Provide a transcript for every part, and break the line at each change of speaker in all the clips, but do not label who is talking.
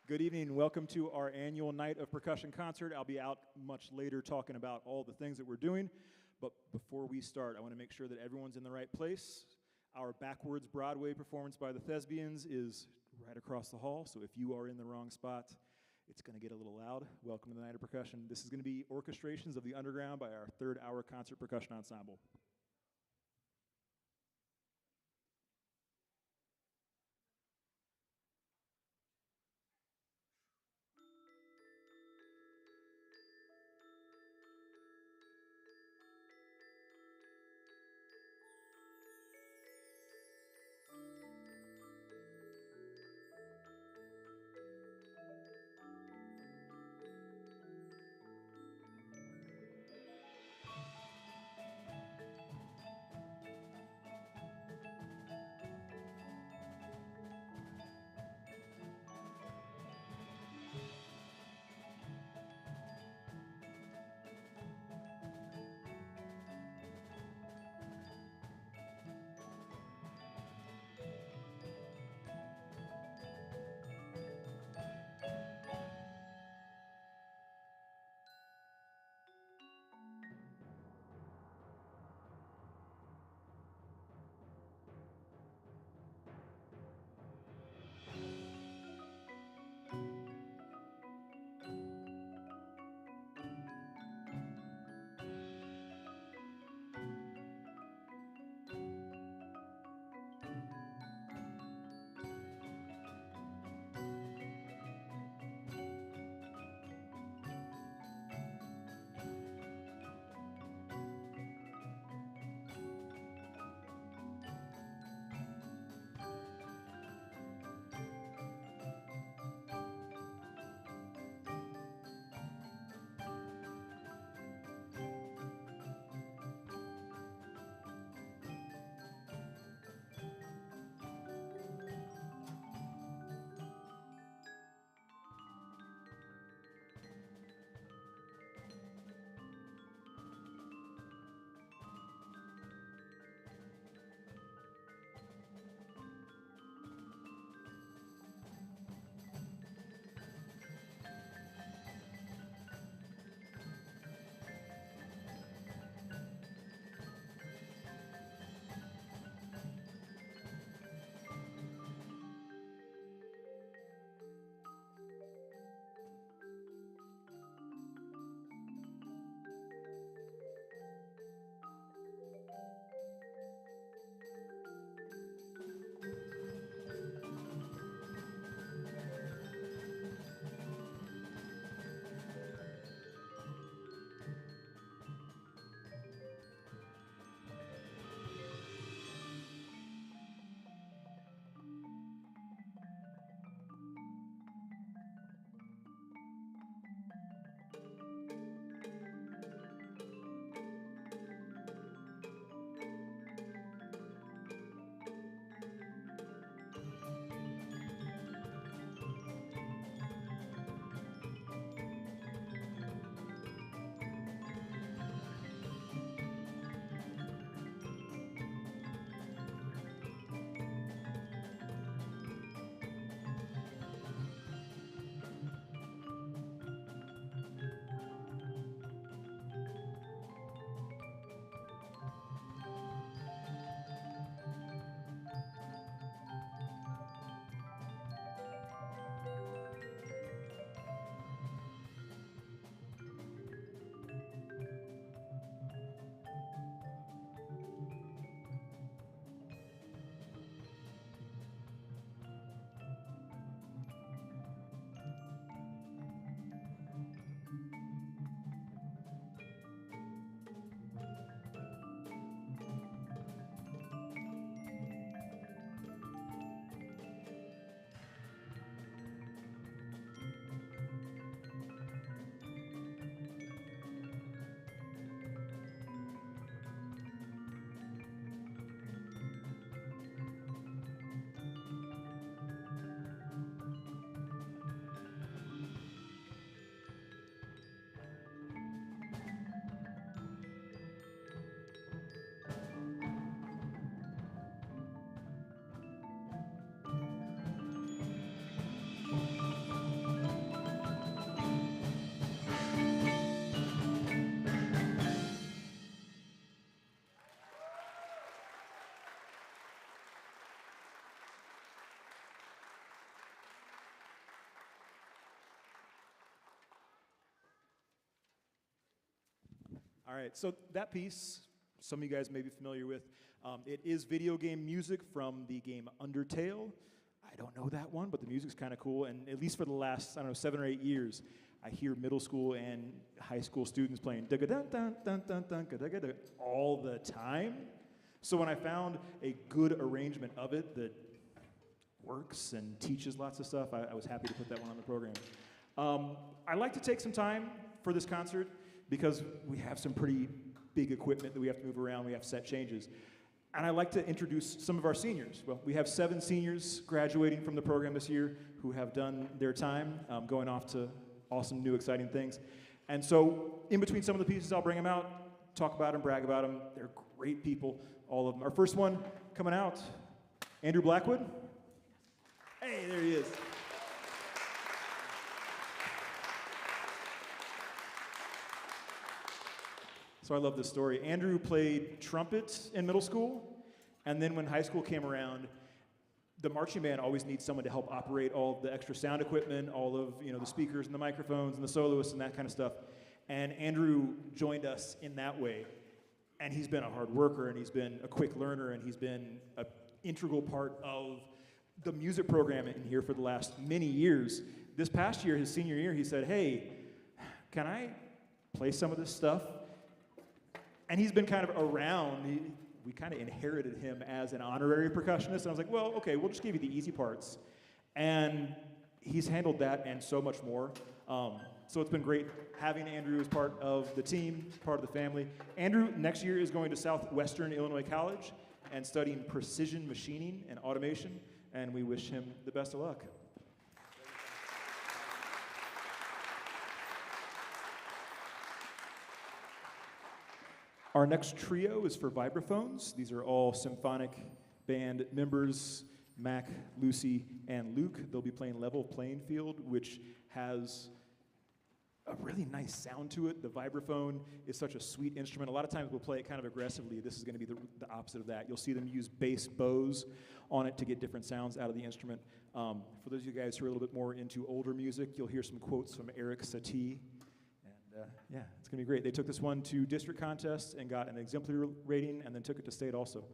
Good evening and welcome to our annual Night of Percussion concert. I'll be out much later talking about all the things that we're doing, but before we start, I want to make sure that everyone's in the right place. Our Backwards Broadway performance by the Thespians is right across the hall, so if you are in the wrong spot, it's going to get a little loud. Welcome to the Night of Percussion. This is going to be Orchestrations of the Underground by our third-hour concert percussion ensemble. All right, so that piece, some of you guys may be familiar with, it is video game music from the game Undertale. I don't know that one, but the music's kind of cool, and at least for the last, I don't know, 7 or 8 years, I hear middle school and high school students playing all the time. So when I found a good arrangement of it that works and teaches lots of stuff, I was happy to put that one on the program. I like to take some time for this concert because we have some pretty big equipment that we have to move around, we have set changes. And I like to introduce some of our seniors. Well, we have 7 seniors graduating from the program this year who have done their time, going off to awesome, new, exciting things. And so in between some of the pieces, I'll bring them out, talk about them, brag about them. They're great people, all of them. Our first one coming out, Andrew Blackwood. Hey, there he is. So I love this story. Andrew played trumpet in middle school, and then when high school came around, the marching band always needs someone to help operate all the extra sound equipment, all of the speakers and the microphones and the soloists and that kind of stuff. And Andrew joined us in that way. And he's been a hard worker, and he's been a quick learner, and he's been an integral part of the music program in here for the last many years. This past year, his senior year, he said, hey, can I play some of this stuff? And he's been kind of around. We kind of inherited him as an honorary percussionist. And I was like, well, okay, we'll just give you the easy parts. And he's handled that and so much more. So it's been great having Andrew as part of the team, part of the family. Andrew, next year, is going to Southwestern Illinois College and studying precision machining and automation. And we wish him the best of luck. Our next trio is for vibraphones. These are all symphonic band members, Mac, Lucy, and Luke. They'll be playing Level Playing Field, which has a really nice sound to it. The vibraphone is such a sweet instrument. A lot of times we'll play it kind of aggressively. This is going to be the opposite of that. You'll see them use bass bows on it to get different sounds out of the instrument. For those of you guys who are a little bit more into older music, you'll hear some quotes from Eric Satie. Yeah, it's going to be great. They took this one to district contests and got an exemplary rating, and then took it to state also.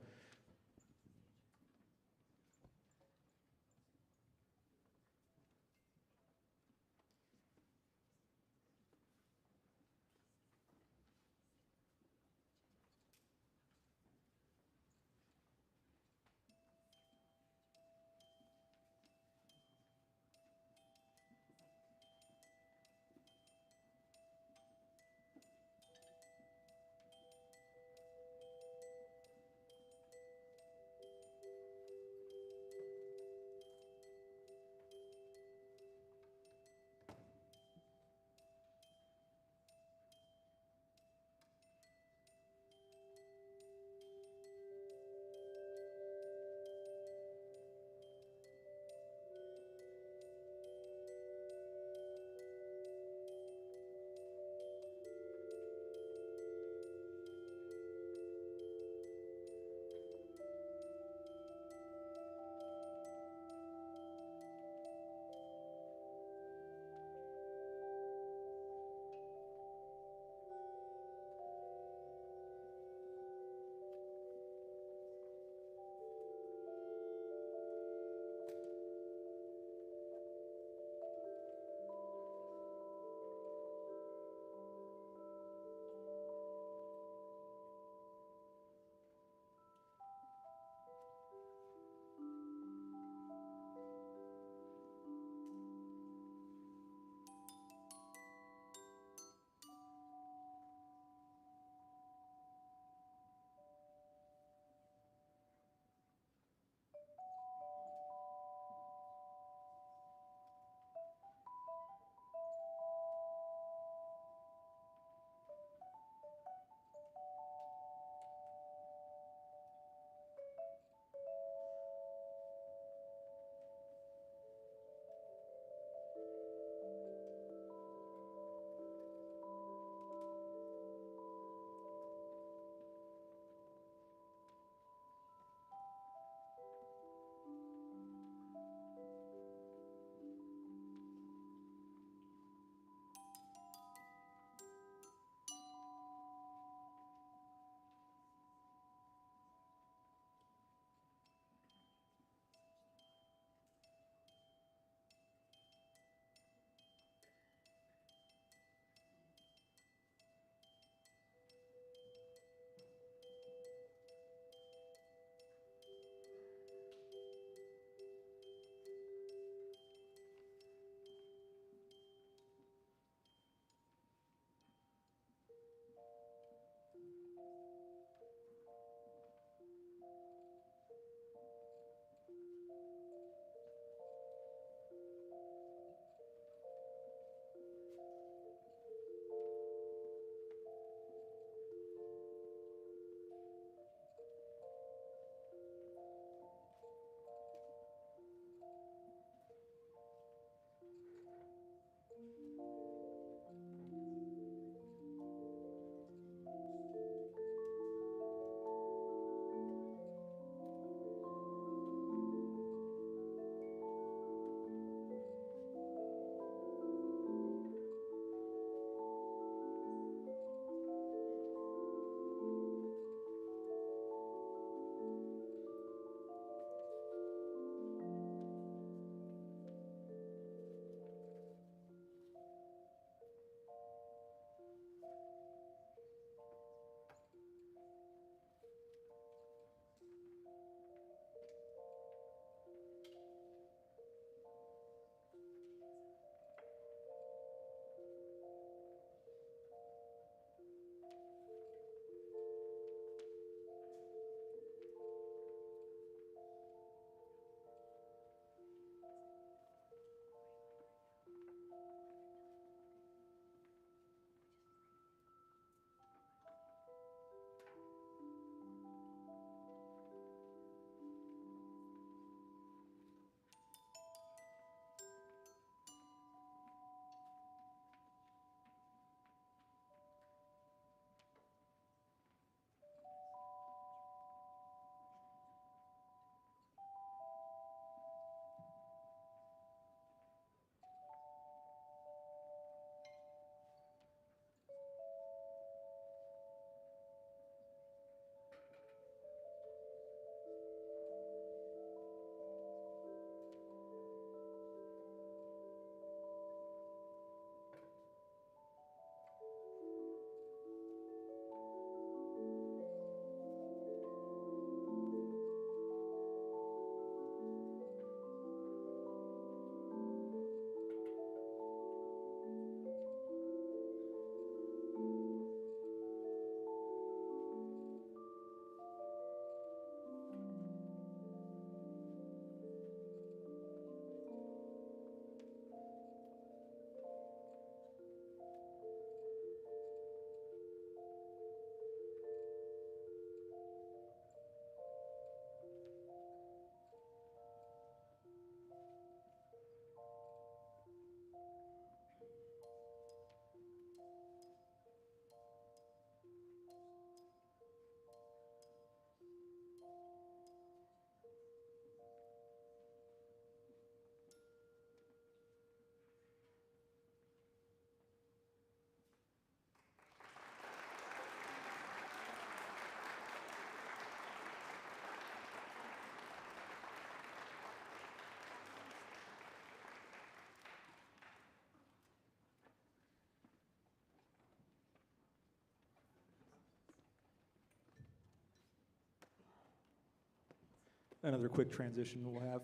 another quick transition we'll have.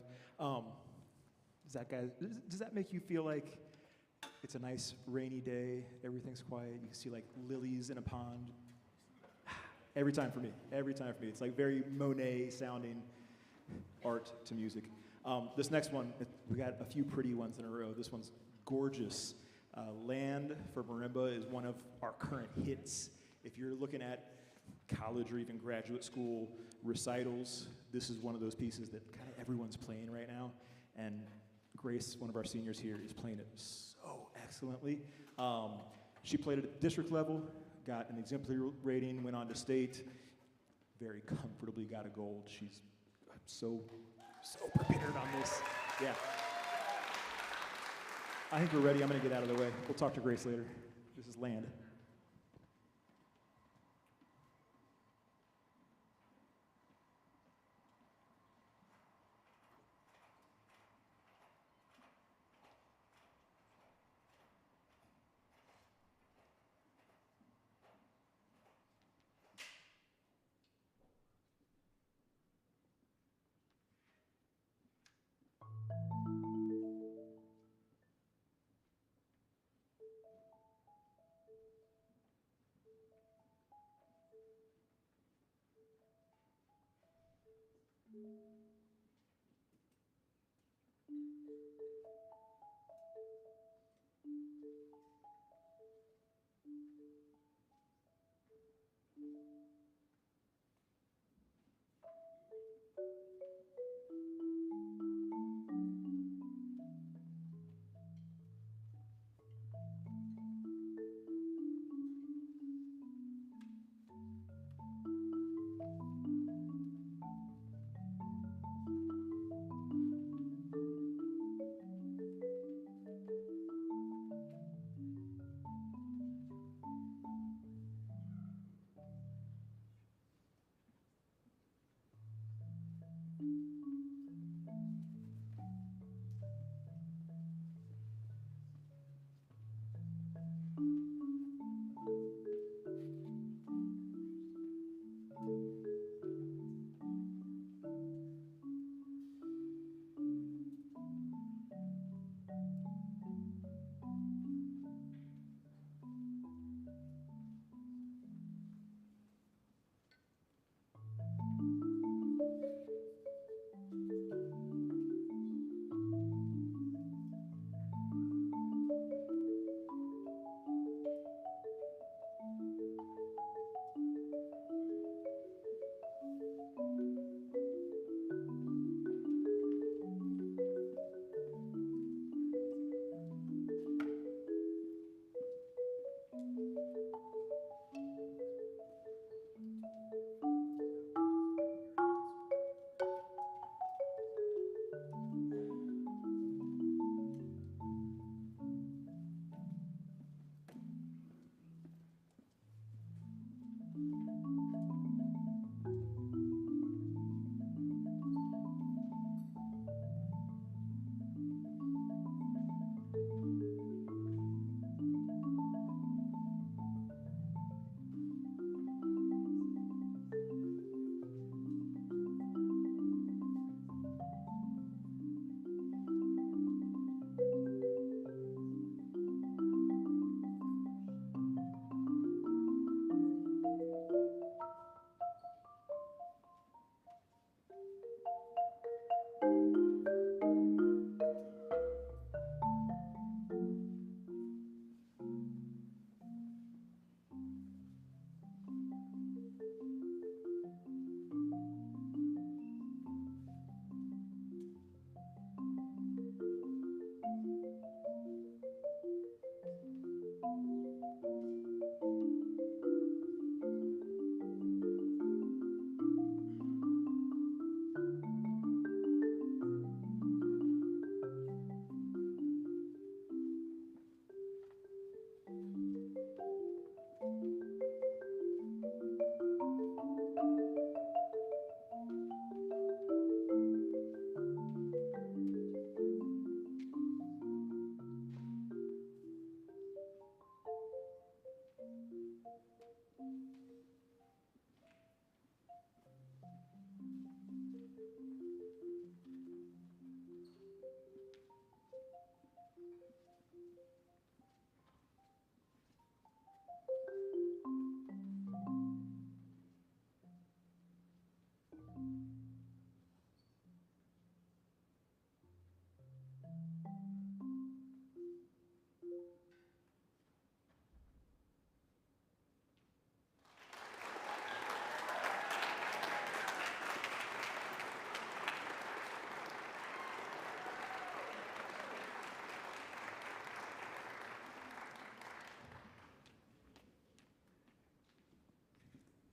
Does that make you feel like it's a nice rainy day, everything's quiet, you can see like lilies in a pond? Every time for me. It's like very Monet sounding art to music. This next one, we got a few pretty ones in a row. This one's gorgeous. Land for Marimba is one of our current hits. If you're looking at college or even graduate school recitals, this is one of those pieces that kind of everyone's playing right now. And Grace, one of our seniors here, is playing it so excellently. She played it at district level, got an exemplary rating, went on to state, very comfortably got a gold. She's so prepared on this. Yeah. I think we're ready. I'm going to get out of the way. We'll talk to Grace later. This is Land.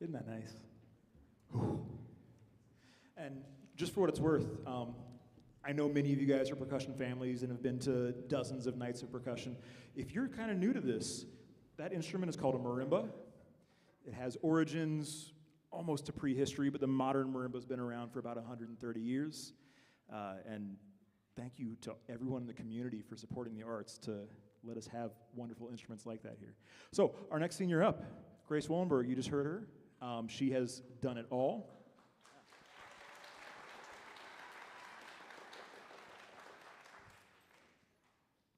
Isn't that nice? And just for what it's worth, I know many of you guys are percussion families and have been to dozens of nights of percussion. If you're kind of new to this, that instrument is called a marimba. It has origins almost to prehistory, but the modern marimba's been around for about 130 years. And thank you to everyone in the community for supporting the arts to let us have wonderful instruments like that here. So our next senior up, Grace Wallenberg, you just heard her. She has done it all.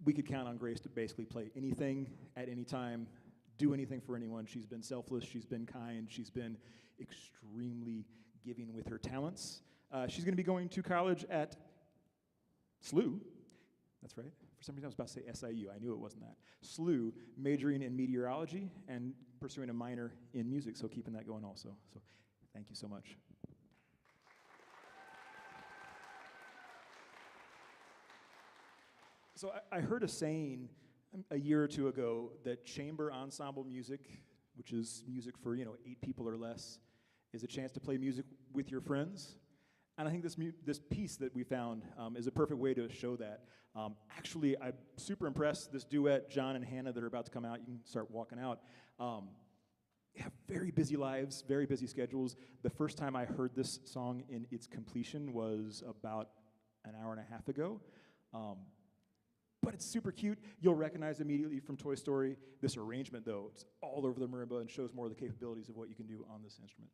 We could count on Grace to basically play anything at any time, do anything for anyone. She's been selfless, she's been kind, she's been extremely giving with her talents. She's going to be going to college at SLU. That's right. For some reason I was about to say SIU. I knew it wasn't that. SLU, majoring in meteorology and pursuing a minor in music, so keeping that going also. So thank you so much. So I heard a saying a year or two ago that chamber ensemble music, which is music for 8 people or less, is a chance to play music with your friends. And I think this piece that we found is a perfect way to show that. Actually, I'm super impressed. This duet, John and Hannah, that are about to come out, you can start walking out, have very busy lives, very busy schedules. The first time I heard this song in its completion was about an hour and a half ago. But it's super cute. You'll recognize immediately from Toy Story. This arrangement, though, it's all over the marimba and shows more of the capabilities of what you can do on this instrument.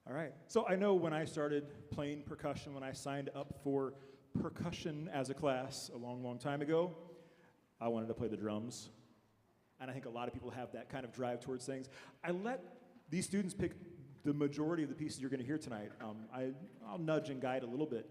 All right, so I know when I started playing percussion, when I signed up for percussion as a class a long, long time ago, I wanted to play the drums. And I think a lot of people have that kind of drive towards things. I let these students pick the majority of the pieces you're going to hear tonight. I'll nudge and guide a little bit.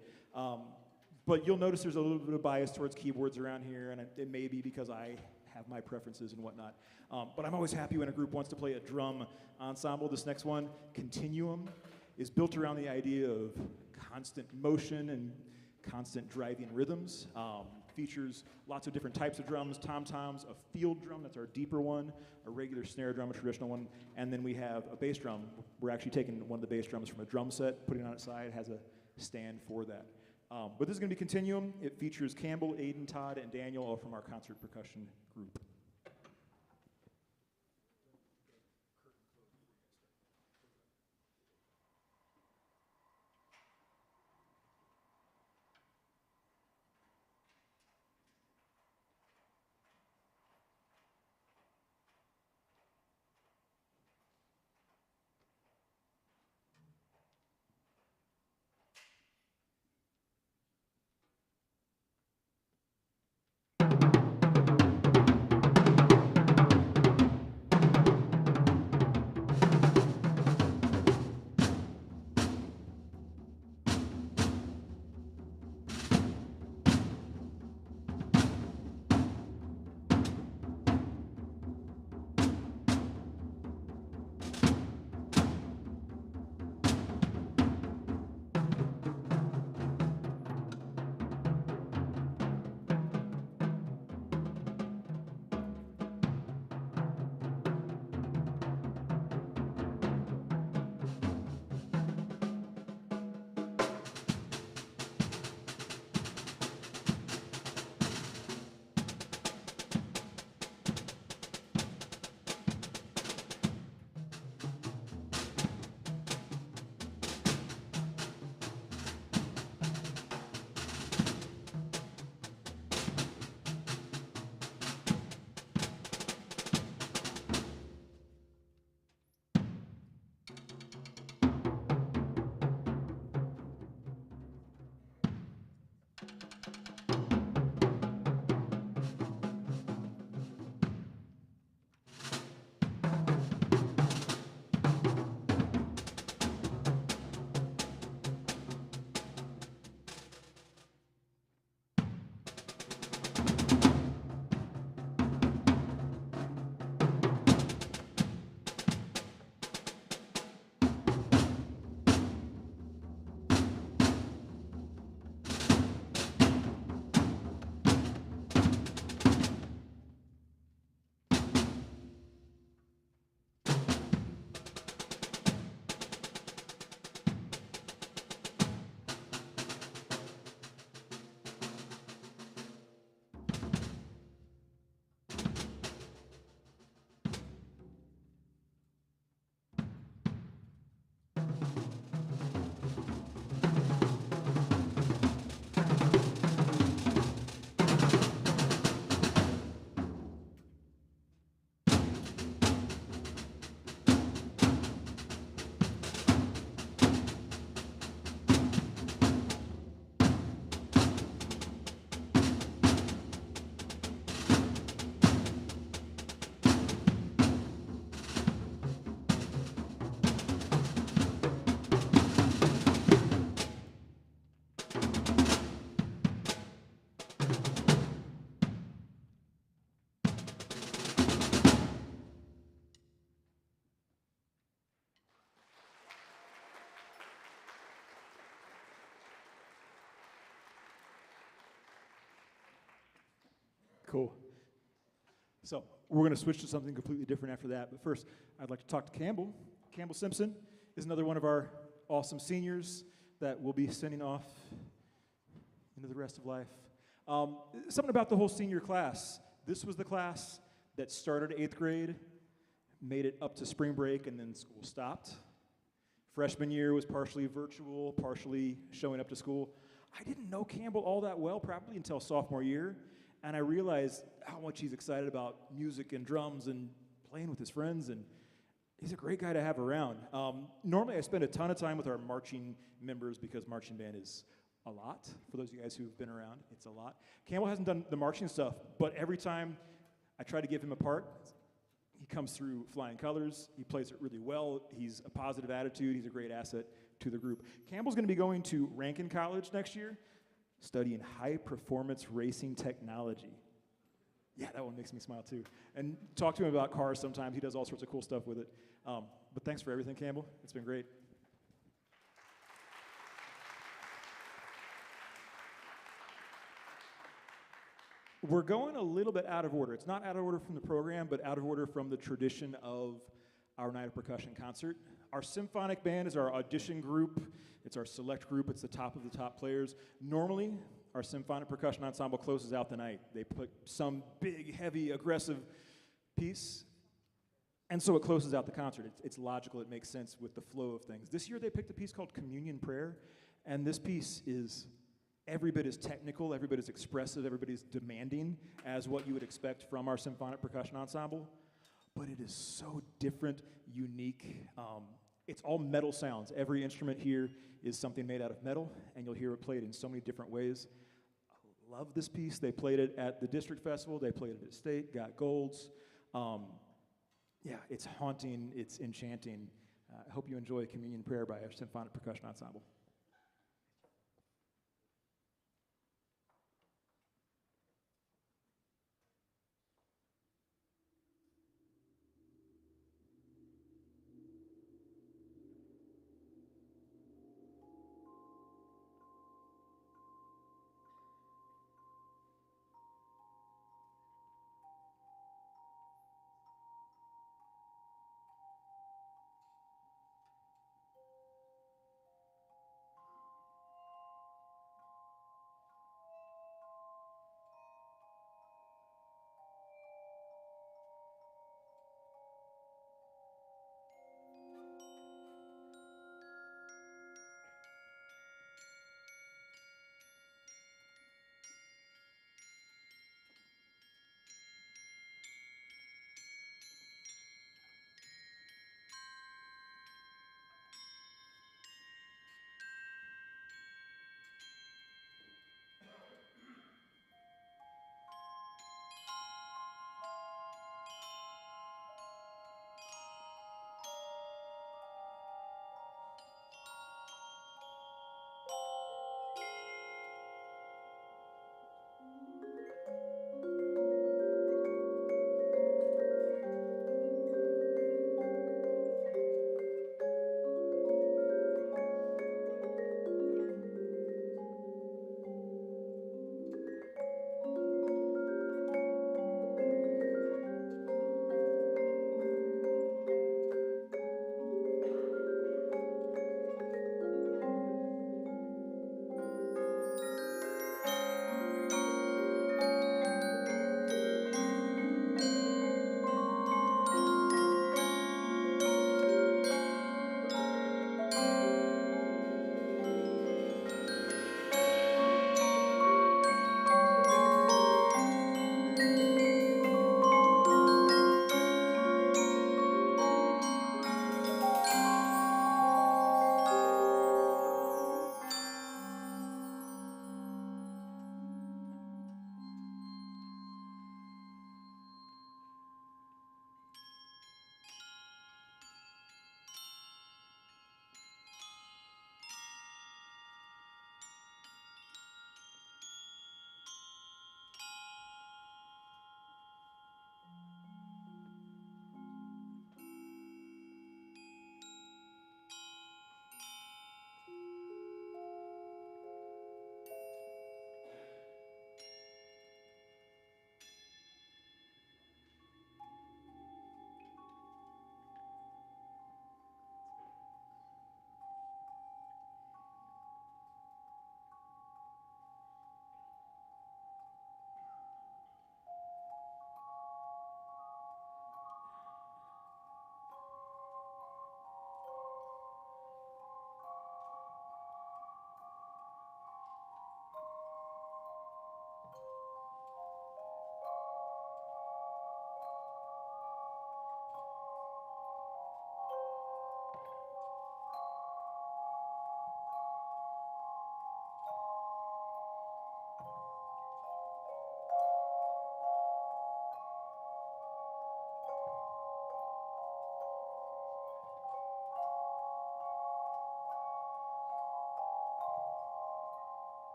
But you'll notice there's a little bit of bias towards keyboards around here, and it may be because I have my preferences and whatnot. But I'm always happy when a group wants to play a drum ensemble. This next one, Continuum, is built around the idea of constant motion and constant driving rhythms. Features lots of different types of drums, tom-toms, a field drum, that's our deeper one, a regular snare drum, a traditional one, and then we have a bass drum. We're actually taking one of the bass drums from a drum set, putting it on its side, has a stand for that. But this is going to be Continuum. It features Campbell, Aiden, Todd, and Daniel, all from our concert percussion group. Cool. So we're going to switch to something completely different after that. But first, I'd like to talk to Campbell. Campbell Simpson is another one of our awesome seniors that will be sending off into the rest of life. Something about the whole senior class. This was the class that started 8th grade, made it up to spring break, and then school stopped. Freshman year was partially virtual, partially showing up to school. I didn't know Campbell all that well, probably until sophomore year, and I realized how much he's excited about music and drums and playing with his friends, and he's a great guy to have around. Normally I spend a ton of time with our marching members because marching band is a lot. For those of you guys who've been around, it's a lot. Campbell hasn't done the marching stuff, but every time I try to give him a part, he comes through flying colors. He plays it really well. He's a positive attitude. He's a great asset to the group. Campbell's going to be going to Rankin College next year, studying high-performance racing technology. Yeah, that one makes me smile too. And talk to him about cars sometimes. He does all sorts of cool stuff with it. But thanks for everything, Campbell. It's been great. We're going a little bit out of order. It's not out of order from the program, but out of order from the tradition of our Night of Percussion concert. Our symphonic band is our audition group. It's our select group. It's the top of the top players. Normally, our symphonic percussion ensemble closes out the night. They put some big, heavy, aggressive piece, and so it closes out the concert. It's logical. It makes sense with the flow of things. This year, they picked a piece called Communion Prayer, and this piece is every bit as technical, every bit as expressive, every bit as demanding as what you would expect from our symphonic percussion ensemble, but it is so different, unique. It's all metal sounds. Every instrument here is something made out of metal, and you'll hear it played in so many different ways. I love this piece. They played it at the District Festival. They played it at State, got golds. Yeah, it's haunting. It's enchanting. I hope you enjoy Communion Prayer by our symphonic percussion ensemble.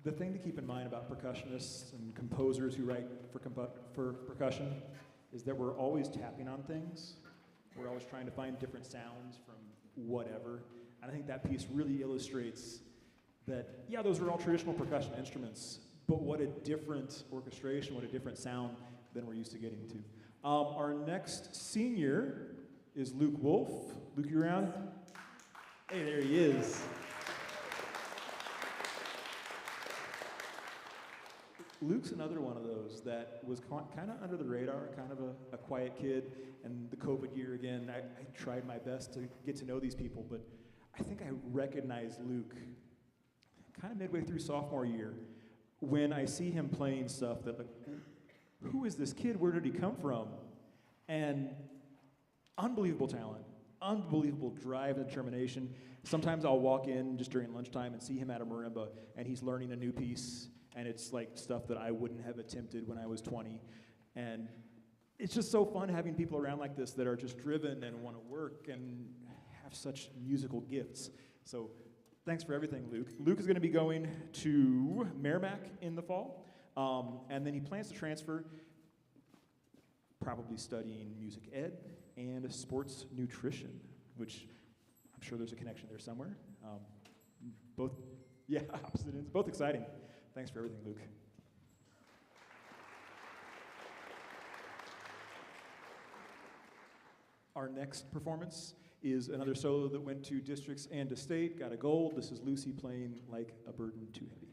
The thing to keep in mind about percussionists and composers who write for percussion is that we're always tapping on things. We're always trying to find different sounds from whatever. And I think that piece really illustrates that, yeah, those are all traditional percussion instruments, but what a different orchestration, what a different sound than we're used to getting to. Our next senior is Luke Wolf. Luke, you around? Hey, there he is. Luke's another one of those that was kind of under the radar, kind of a quiet kid. And the COVID year again, I tried my best to get to know these people, but I think I recognized Luke kind of midway through sophomore year when I see him playing stuff that, like, who is this kid? Where did he come from? And unbelievable talent, unbelievable drive and determination. Sometimes I'll walk in just during lunchtime and see him at a marimba, and he's learning a new piece. And it's like stuff that I wouldn't have attempted when I was 20. And it's just so fun having people around like this that are just driven and want to work and have such musical gifts. So thanks for everything, Luke. Luke is going to be going to Merrimack in the fall. And then he plans to transfer, probably studying music ed and sports nutrition, which I'm sure there's a connection there somewhere. Both, yeah, opposite ends, both exciting. Thanks for everything, Luke. Our next performance is another solo that went to districts and to state, got a gold. This is Lucy playing Like a Burden Too Heavy.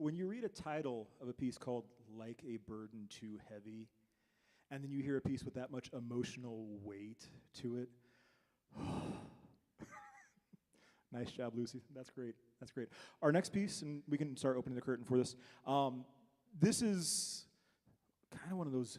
when you read a title of a piece called Like a Burden Too Heavy, and then you hear a piece with that much emotional weight to it, nice job, Lucy. That's great. That's great. Our next piece, and we can start opening the curtain for this. This is kind of one of those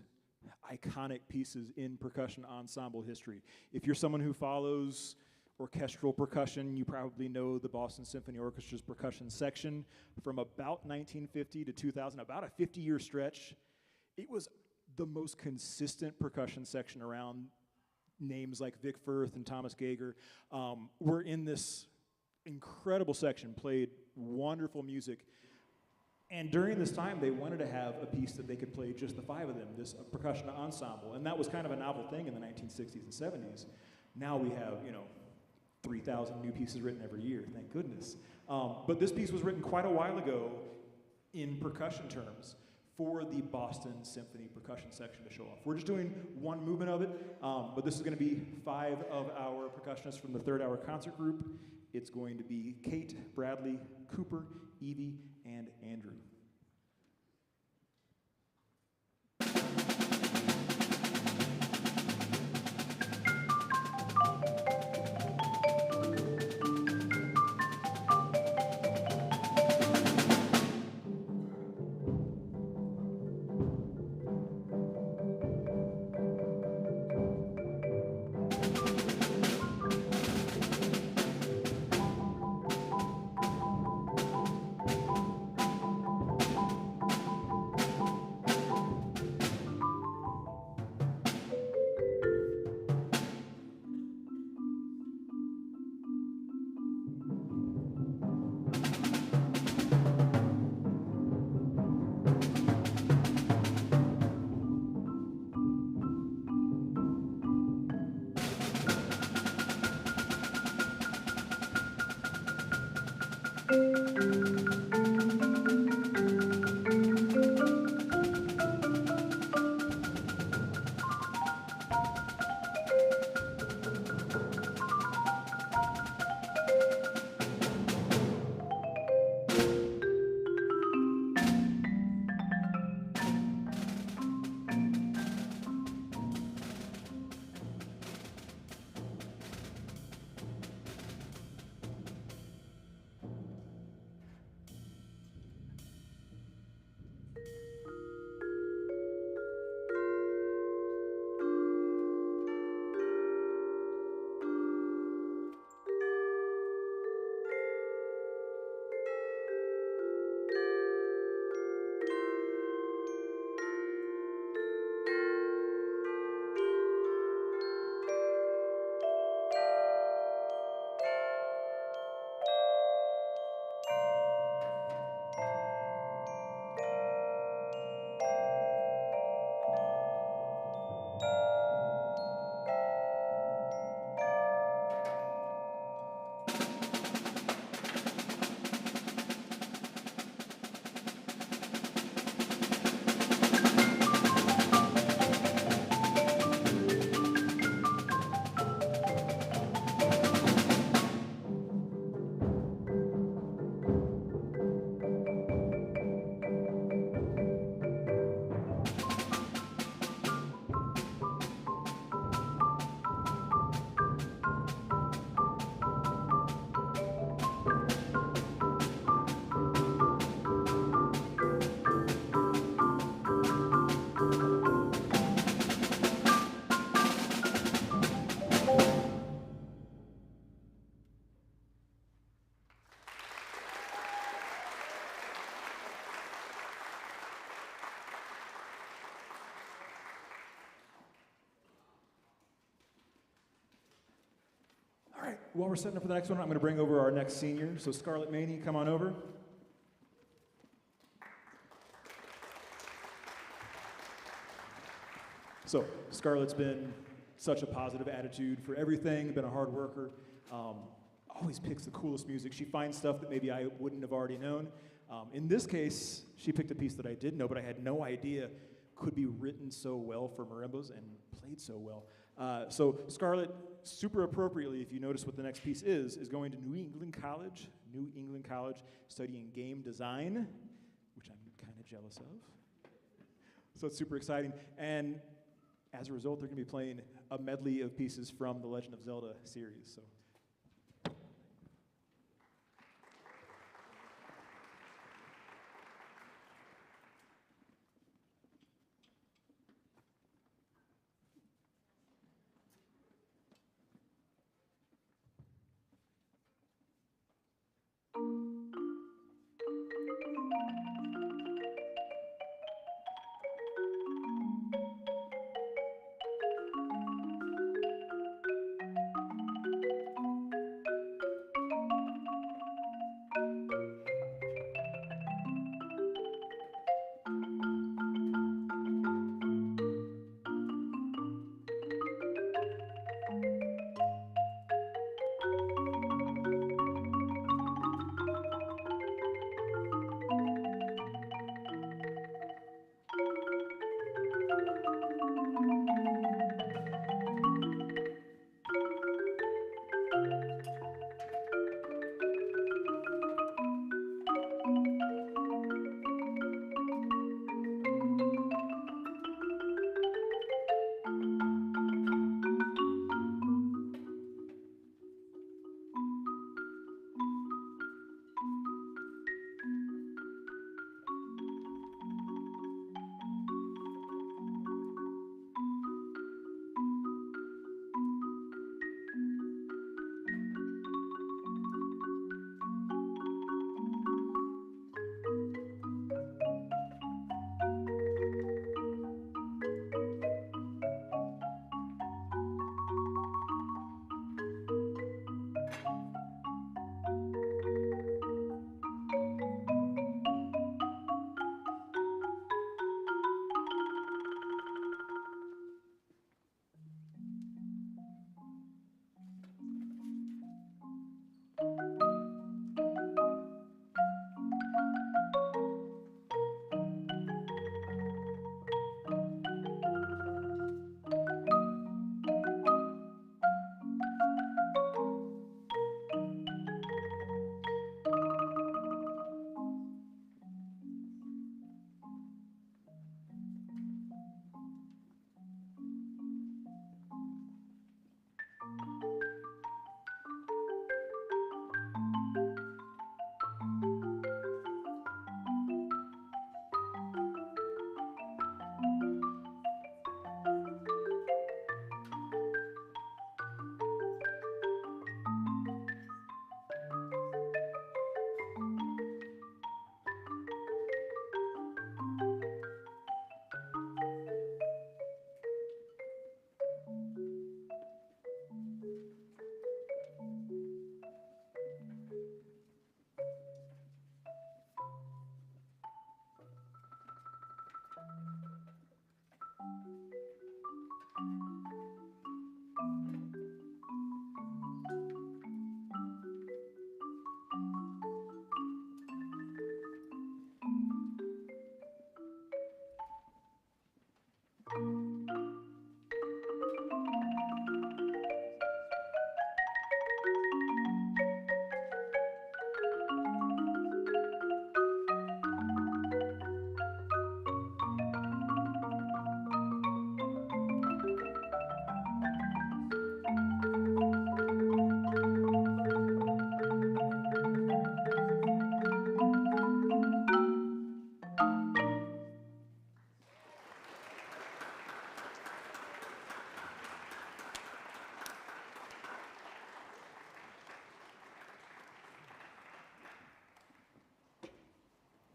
iconic pieces in percussion ensemble history. If you're someone who follows orchestral percussion, you probably know the Boston Symphony Orchestra's percussion section from about 1950 to 2000, about a 50-year stretch. It was the most consistent percussion section around. Names like Vic Firth and Thomas Gager were in this incredible section, played wonderful music. And during this time, they wanted to have a piece that they could play just the five of them, this percussion ensemble. And that was kind of a novel thing in the 1960s and 70s. Now we have, 3,000 new pieces written every year, thank goodness. But this piece was written quite a while ago in percussion terms for the Boston Symphony percussion section to show off. We're just doing one movement of it, but this is going to be 5 of our percussionists from the third hour concert group. It's going to be Kate, Bradley, Cooper, Evie, and Andrew. While we're setting up for the next one, I'm going to bring over our next senior. So Scarlett Maney, come on over. So Scarlett's been such a positive attitude for everything, been a hard worker, always picks the coolest music. She finds stuff that maybe I wouldn't have already known. In this case, she picked a piece that I did know, but I had no idea could be written so well for marimbas and played so well. So Scarlett, super appropriately, if you notice what the next piece is going to New England College, studying game design. jealous of. So it's super exciting. And as a result, they're going to be playing a medley of pieces from the Legend of Zelda series. So.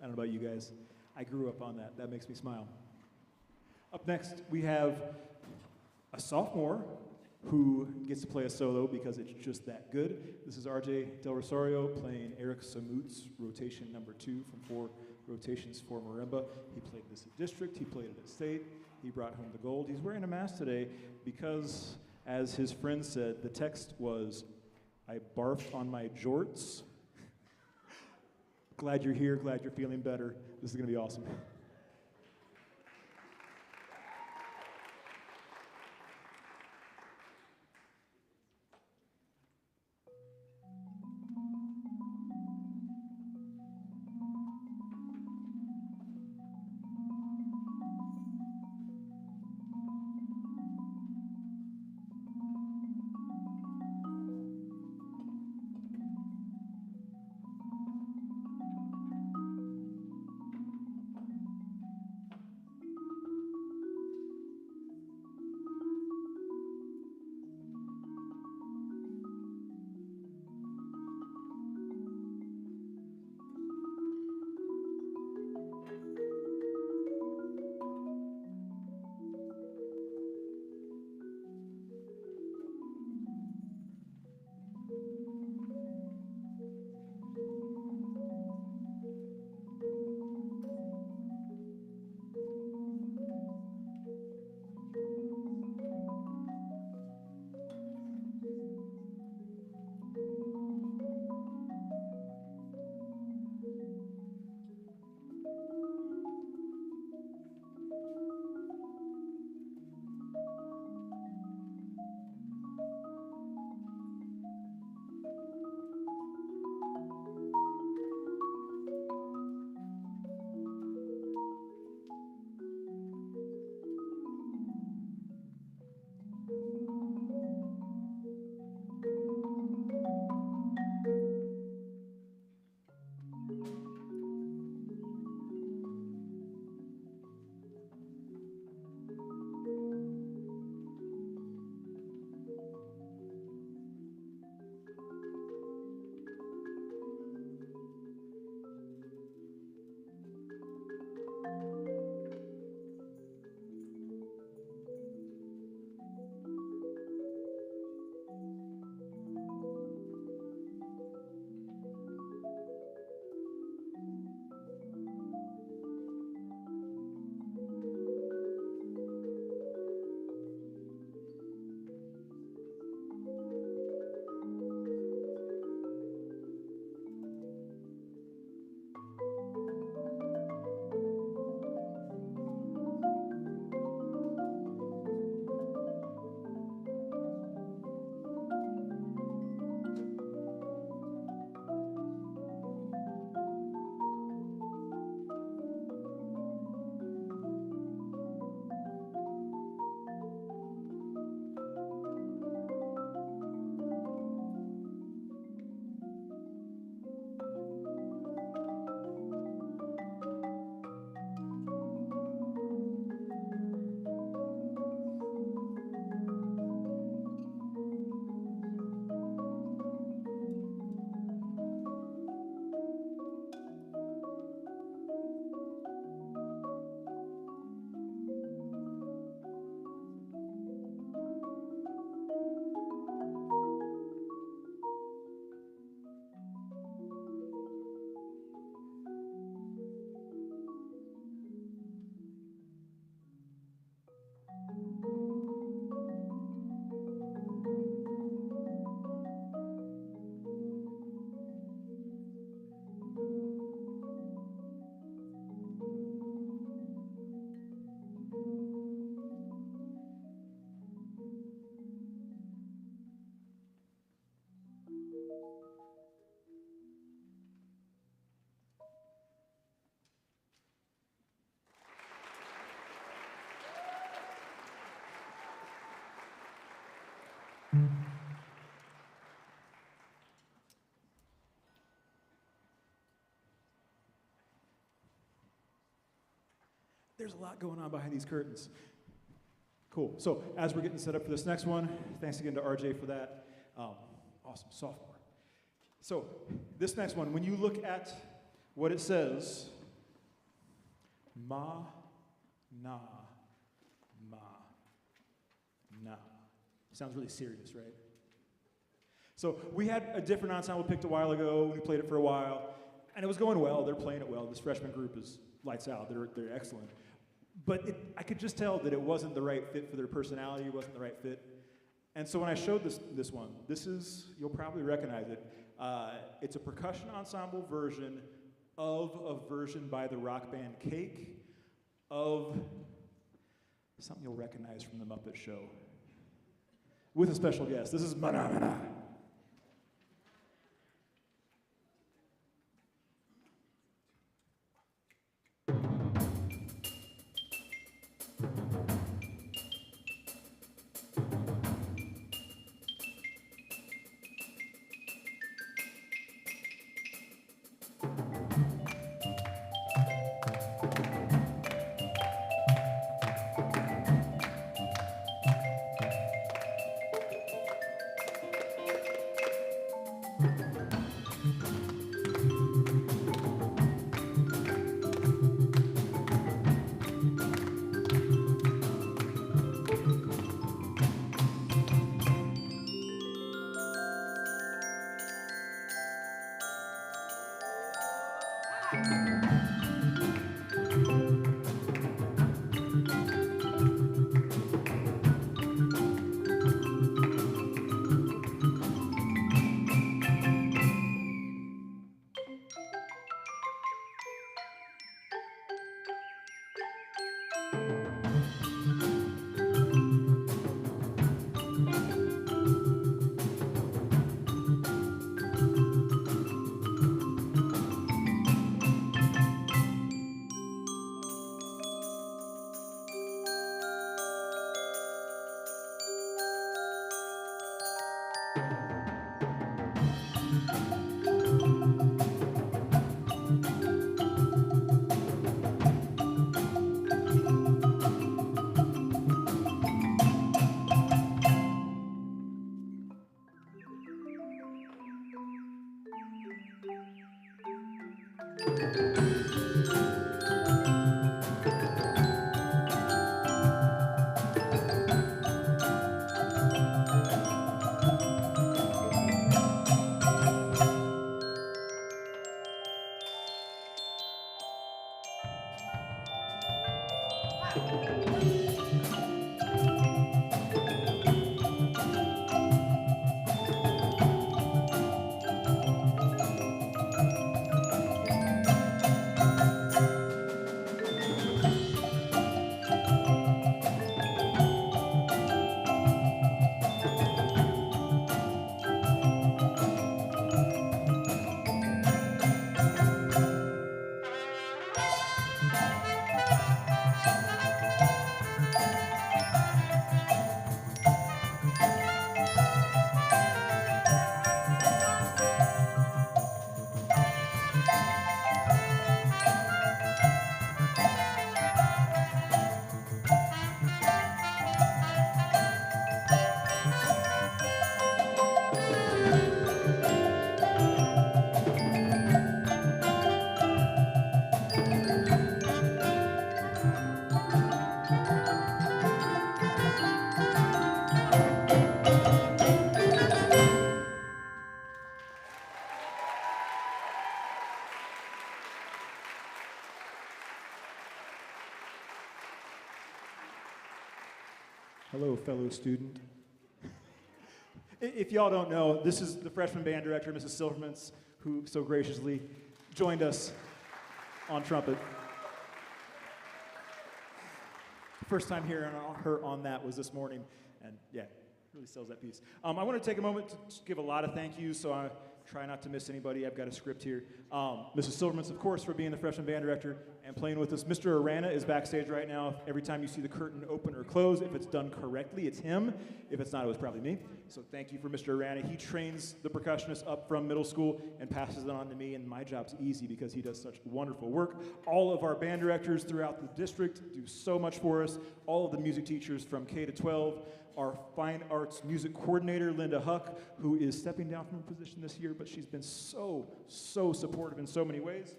I don't know about you guys. I grew up on that. That makes me smile. Up next, we have a sophomore who gets to play a solo because it's just that good. This is RJ Del Rosario playing Eric Samut's rotation number 2 from 4 rotations for marimba. He played this at district, he played it at state, he brought home the gold. He's wearing a mask today because, as his friend said, the text was, "I barfed on my jorts." Glad you're here, glad you're feeling better. This is gonna be awesome. There's a lot going on behind these curtains. Cool. So as we're getting set up for this next one, thanks again to RJ for that. Awesome sophomore. So this next one, when you look at what it says, ma, na, ma, na. Sounds really serious, right? So we had a different ensemble picked a while ago. We played it for a while, and it was going well. They're playing it well. This freshman group is lights out. They're excellent. But I could just tell that it wasn't the right fit for their personality. It wasn't the right fit. And so when I showed this one, you'll probably recognize it. It's a percussion ensemble version of a version by the rock band Cake of something you'll recognize from the Muppet Show. With a special guest. This is Mana Mana. Hello, fellow student. If y'all don't know, this is the freshman band director, Mrs. Silvermans, who so graciously joined us on trumpet. First time hearing her on that was this morning, and yeah, really sells that piece. I want to take a moment to give a lot of thank yous, so I'm try not to miss anybody. I've got a script here. Mrs. Silverman, of course, for being the freshman band director and playing with us. Mr. Arana is backstage right now. Every time you see the curtain open or close, if it's done correctly, it's him. If it's not, it was probably me. So thank you for Mr. Arana. He trains the percussionists up from middle school and passes it on to me, and my job's easy because he does such wonderful work. All of our band directors throughout the district do so much for us. All of the music teachers from K to 12. Our fine arts music coordinator, Linda Huck, who is stepping down from her position this year, but she's been so supportive in so many ways.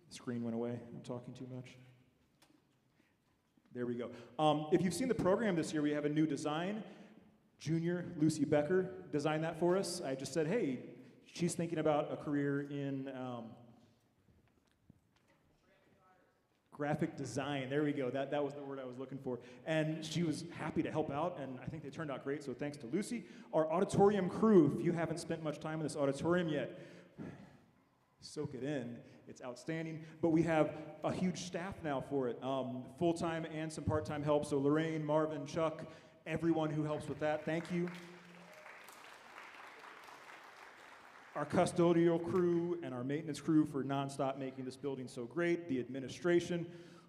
The screen went away. I'm talking too much. There we go. If you've seen the program this year, we have a new design. Junior Lucy Becker designed that for us. I just said, hey, she's thinking about a career in graphic design. There we go. That was the word I was looking for. And she was happy to help out, and I think they turned out great, so thanks to Lucy. Our auditorium crew, if you haven't spent much time in this auditorium yet, soak it in. It's outstanding. But we have a huge staff now for it, full-time and some part-time help. So Lorraine, Marvin, Chuck, everyone who helps with that, thank you. Our custodial crew and our maintenance crew for nonstop making this building so great. The administration,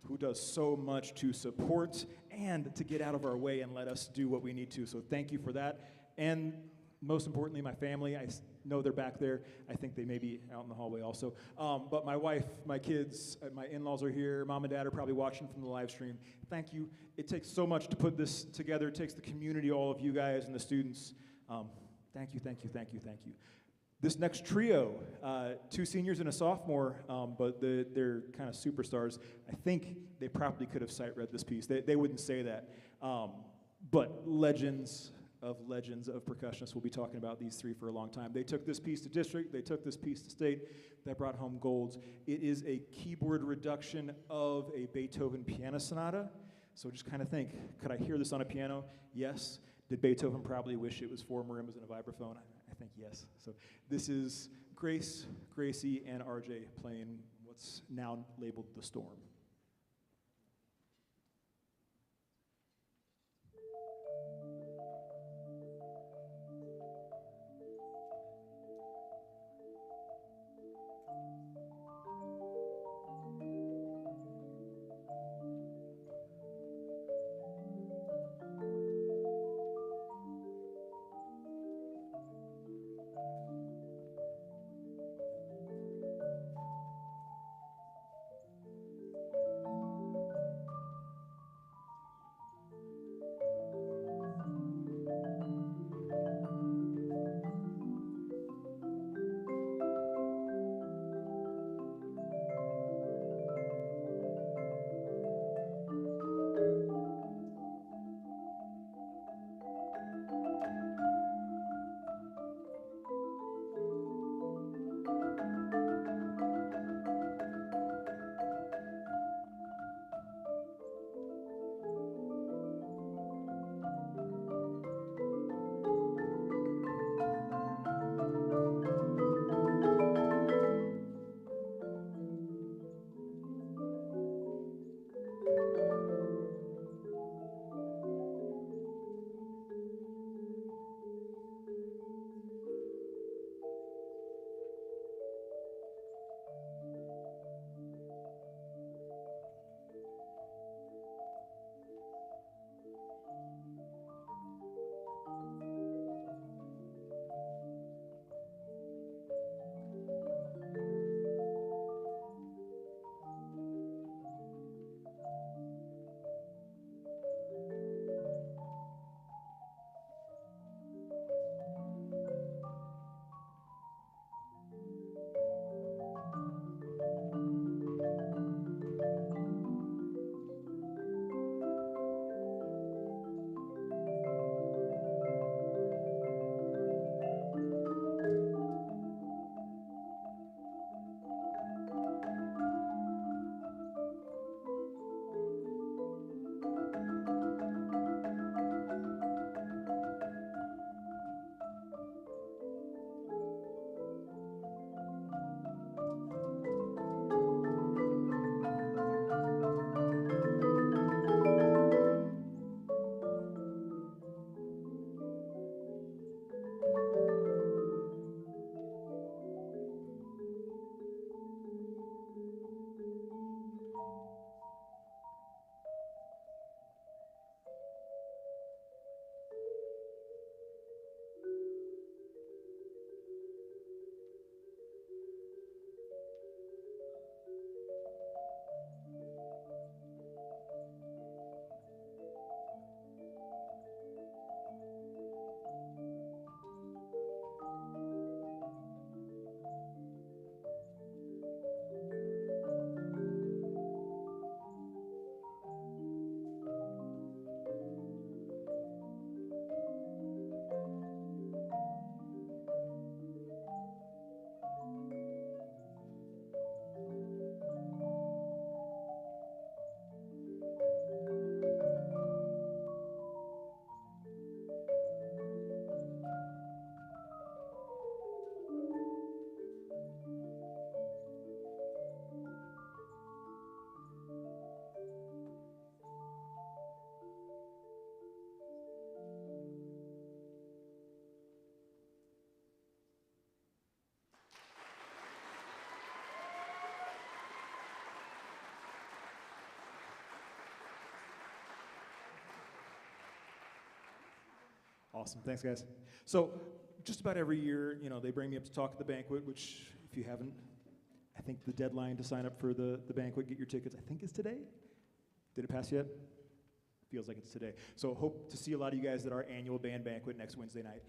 who does so much to support and to get out of our way and let us do what we need to. So thank you for that. And most importantly, my family. I know they're back there. I think they may be out in the hallway also. But my wife, my kids, my in-laws are here. Mom and dad are probably watching from the live stream. Thank you. It takes so much to put this together. It takes the community, all of you guys and the students. Thank you, thank you, thank you, thank you. This next trio, 2 seniors and a sophomore, but they're kind of superstars. I think they probably could have sight read this piece. They wouldn't say that. But legends of percussionists. We'll be talking about these 3 for a long time. They took this piece to district. They took this piece to state. That brought home golds. It is a keyboard reduction of a Beethoven piano sonata. So just kind of think, could I hear this on a piano? Yes. Did Beethoven probably wish it was 4 marimbas and a vibraphone? I think yes. So this is Grace, Gracie, and RJ playing what's now labeled The Storm. Awesome. Thanks, guys. So, just about every year, they bring me up to talk at the banquet, which, if you haven't, I think the deadline to sign up for the banquet, get your tickets, I think is today. Did it pass yet? Feels like it's today. So, hope to see a lot of you guys at our annual band banquet next Wednesday night.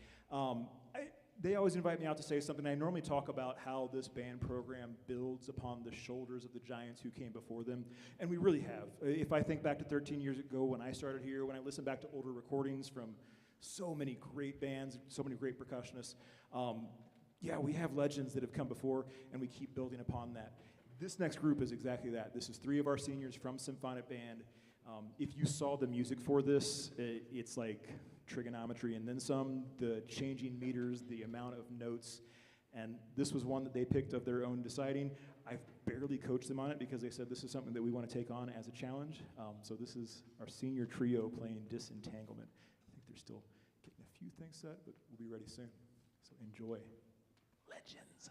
They always invite me out to say something. I normally talk about how this band program builds upon the shoulders of the giants who came before them, and we really have. If I think back to 13 years ago when I started here, when I listen back to older recordings from so many great bands, so many great percussionists, yeah, we have legends that have come before, and we keep building upon that. This next group is exactly that. This is 3 of our seniors from Symphonic Band. If you saw the music for this, it's like trigonometry and then some, the changing meters, the amount of notes, and this was one that they picked of their own deciding. I've barely coached them on it because they said this is something that we want to take on as a challenge. So this is our senior trio playing Disentanglement. I think they're still getting a few things set, but we'll be ready soon. So enjoy. Legends.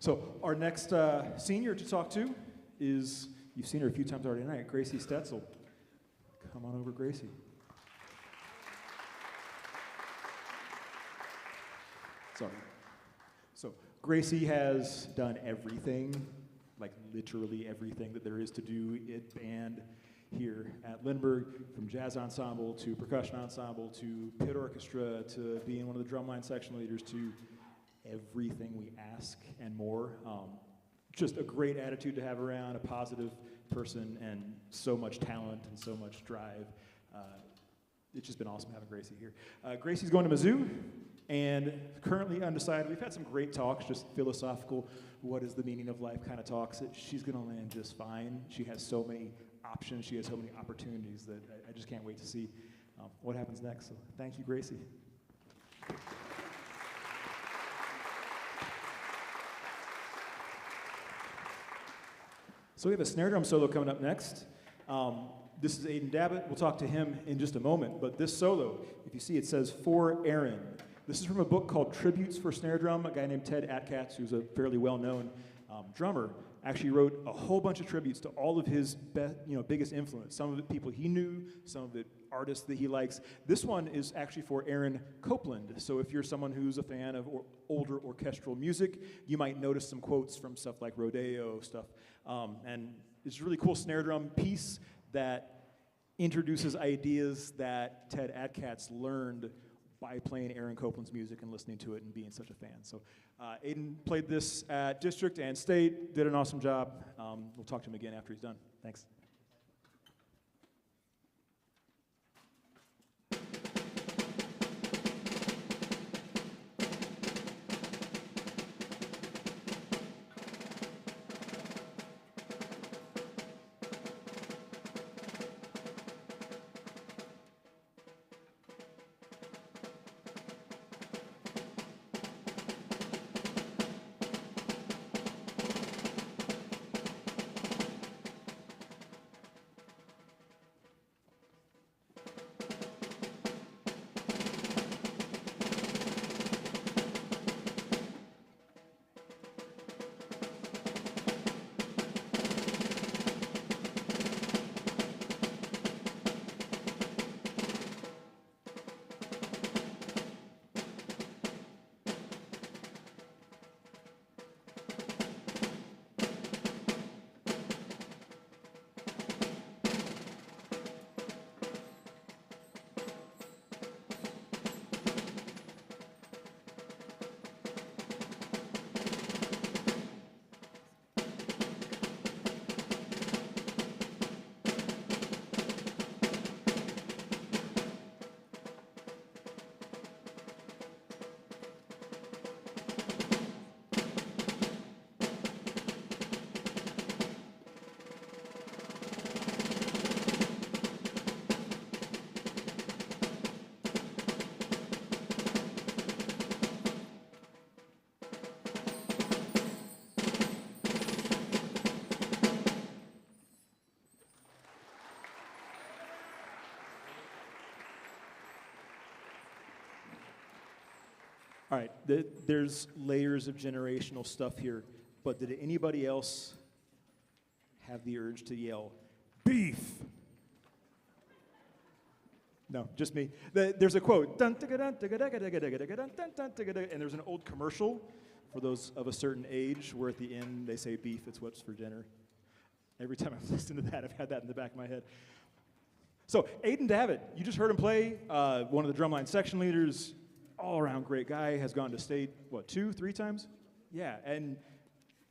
So our next senior to talk to is, you've seen her a few times already tonight, Gracie Stetzel. Come on over, Gracie. Sorry. So Gracie has done everything, like literally everything that there is to do in band here at Lindbergh, from jazz ensemble to percussion ensemble to pit orchestra to being one of the drumline section leaders to everything we ask and more. Just a great attitude to have around, a positive person, and so much talent and so much drive. It's just been awesome having Gracie here. Gracie's going to Mizzou and currently undecided. We've had some great talks, just philosophical, what is the meaning of life kind of talks. She's going to land just fine. She has so many options. She has so many opportunities that I just can't wait to see what happens next. So thank you, Gracie. So we have a snare drum solo coming up next. This is Aiden Dabbit. We'll talk to him in just a moment. But this solo, if you see, it says "For Aaron." This is from a book called Tributes for Snare Drum. A guy named Ted Atkatz, who's a fairly well-known drummer, actually wrote a whole bunch of tributes to all of his biggest influence. Some of it people he knew, some of it artists that he likes. This one is actually for Aaron Copland. So if you're someone who's a fan of older orchestral music, you might notice some quotes from stuff like Rodeo stuff. And it's a really cool snare drum piece that introduces ideas that Ted Atkatz learned by playing Aaron Copland's music and listening to it and being such a fan. So Aiden played this at District and State, did an awesome job. We'll talk to him again after he's done. Thanks. All right, there's layers of generational stuff here, but did anybody else have the urge to yell, beef? No, just me. There's a quote, and there's an old commercial for those of a certain age where at the end they say beef, it's what's for dinner. Every time I've listened to that, I've had that in the back of my head. So Aiden Dabbit, you just heard him play, one of the drumline section leaders, all-around great guy, has gone to state, 2, 3 times? Yeah, and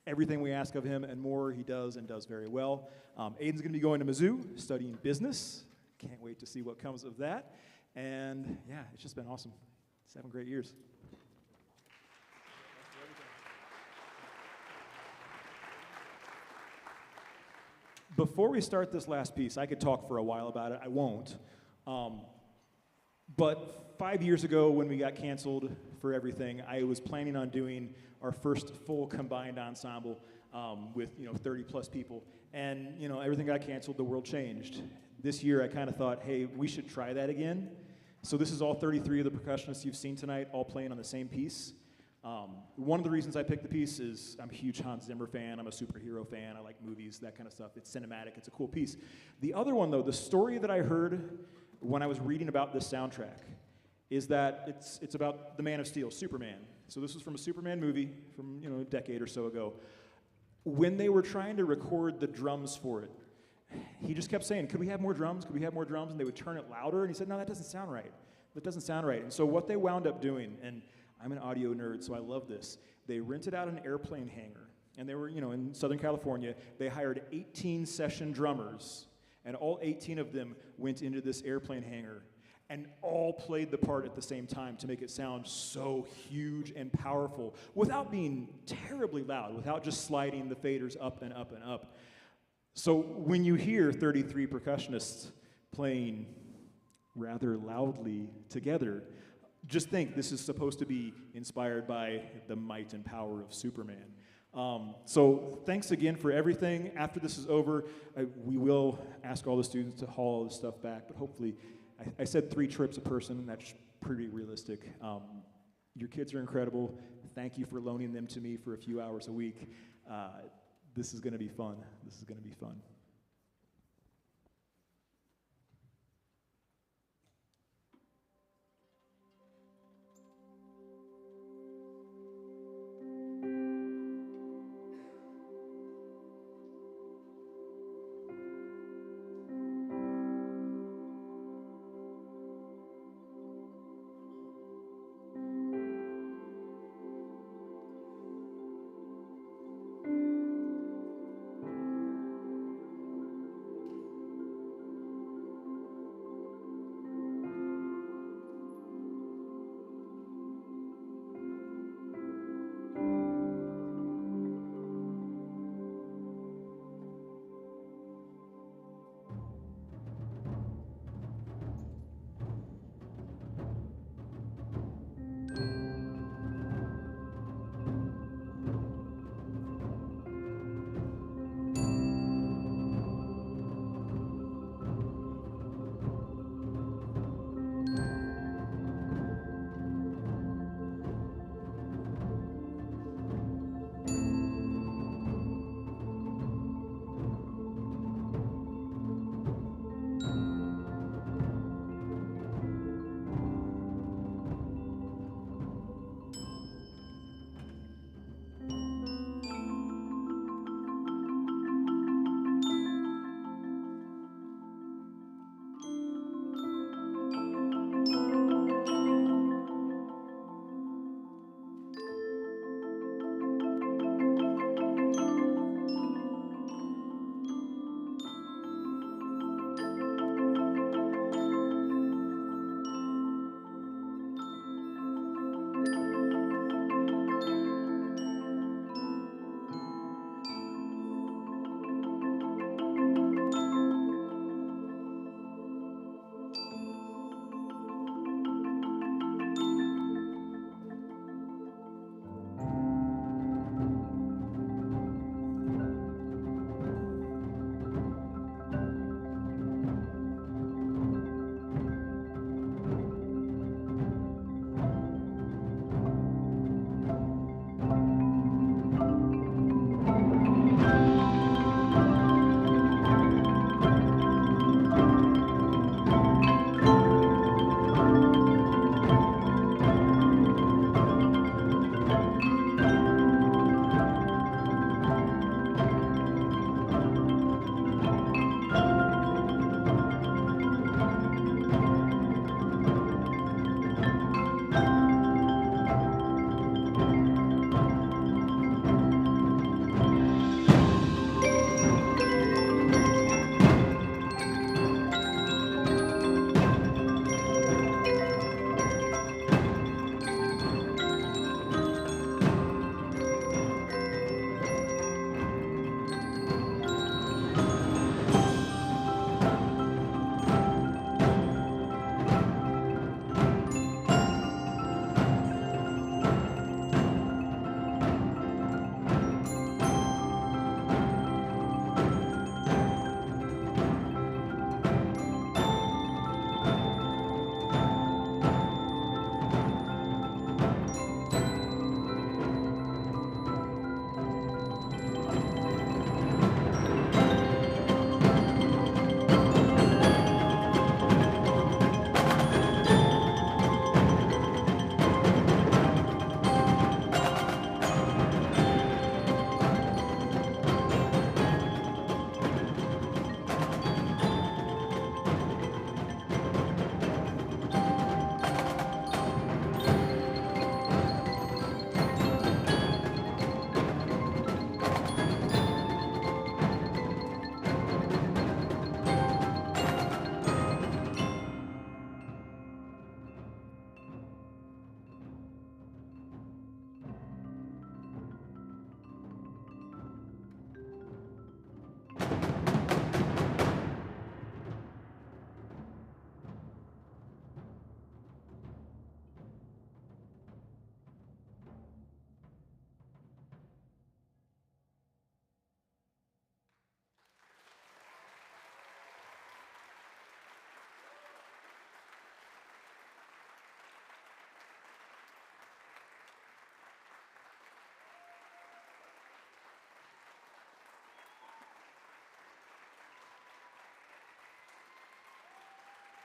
everything we ask of him and more, he does and does very well. Aiden's going to be going to Mizzou, studying business. Can't wait to see what comes of that. And yeah, it's just been awesome. 7 great years. Before we start this last piece, I could talk for a while about it. I won't. But 5 years ago when we got canceled for everything, I was planning on doing our first full combined ensemble with 30 plus people. And everything got canceled, the world changed. This year I kind of thought, hey, we should try that again. So this is all 33 of the percussionists you've seen tonight all playing on the same piece. One of the reasons I picked the piece is I'm a huge Hans Zimmer fan, I'm a superhero fan, I like movies, that kind of stuff. It's cinematic, it's a cool piece. The other one though, the story that I heard when I was reading about this soundtrack is that it's about the Man of Steel, Superman. So this was from a Superman movie from a decade or so ago. When they were trying to record the drums for it, he just kept saying, could we have more drums? Could we have more drums? And they would turn it louder, and he said, no, that doesn't sound right. That doesn't sound right. And so what they wound up doing, and I'm an audio nerd, so I love this, they rented out an airplane hangar, and they were, in Southern California. They hired 18 session drummers, and all 18 of them went into this airplane hangar and all played the part at the same time to make it sound so huge and powerful without being terribly loud, without just sliding the faders up and up and up. So when you hear 33 percussionists playing rather loudly together, just think this is supposed to be inspired by the might and power of Superman. So thanks again for everything. After this is over, we will ask all the students to haul all this stuff back, but hopefully, I said 3 trips a person, and that's pretty realistic. Your kids are incredible. Thank you for loaning them to me for a few hours a week. This is going to be fun. This is going to be fun.